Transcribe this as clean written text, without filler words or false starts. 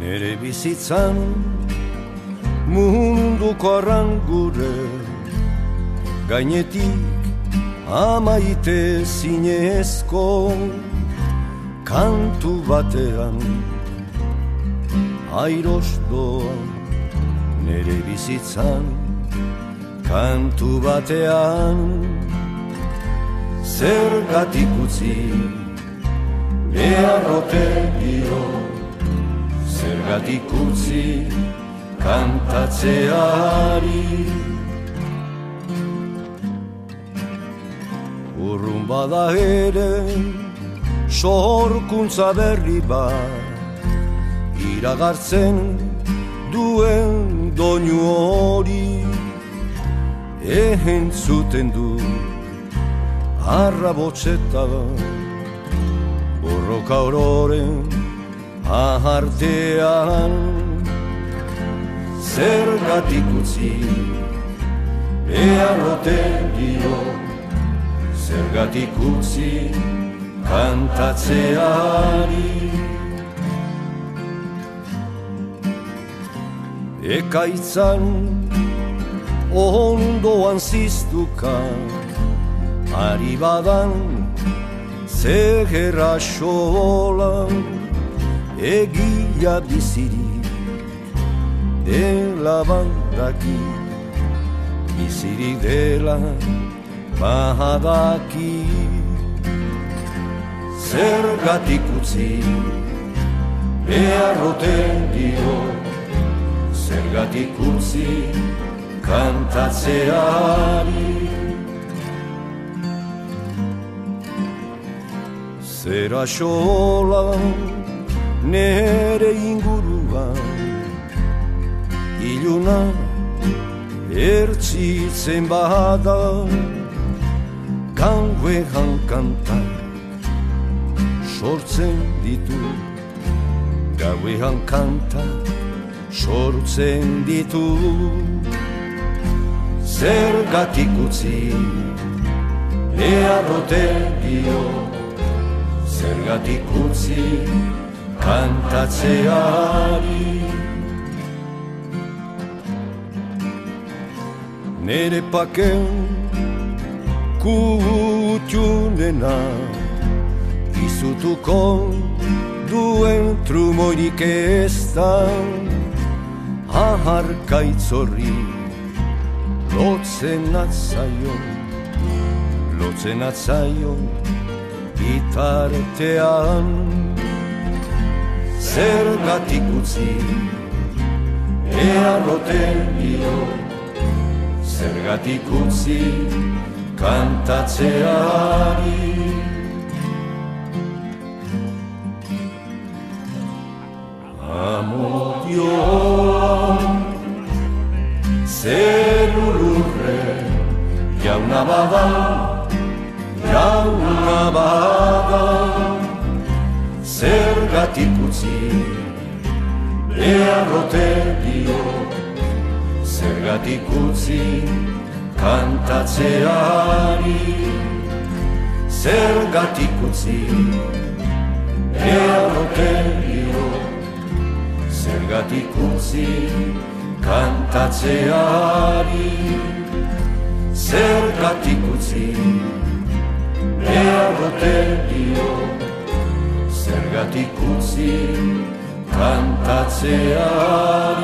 Nere bizitzan munduko arrangure gainetik amaite zinezko kantu batean airos doa. Nere bizitzan kantu batean zergatik utzi behar ote dio, zergatik utzi kantatzeari. Urrun bada ere sorkuntza berri bat iragartzen duen doinu hori, entzuten du arrabotzeta borroka ororen ahartean. Zergatik utzi behar ote dio, zergatik utzi kantatzeari. Ekaitzan ondoan ziztuka ari badan zeherra xolan, egia bizirik dela bandaki, bizirik dela badaki. Zergatik utzi behar ote dio, zergatik utzi kantatzeari. Zera xolan nere inguruan iluna ertzitzen bada, gauean kantak sortzen ditu, gauean kantak sortzen ditu. Zergatik utzi behar ote dio, zergatik utzi kantatzeari. Nere paken kutxunena izutuko duen trumoirik ez da, aharkaitzorri lotzen atzaion bitartean. Zergatik utzi behar ote dio, zergatik utzi kantatzeari. Amodioan zerulurre jauna bada, jauna bada. Zergatik utzi behar ote dio, zergatik utzi kantatzeari. Zergatik utzi behar ote dio, zergatik utzi kantatzeari. Zergatik utzi behar ote dio, zergatik utzi kantatzeari.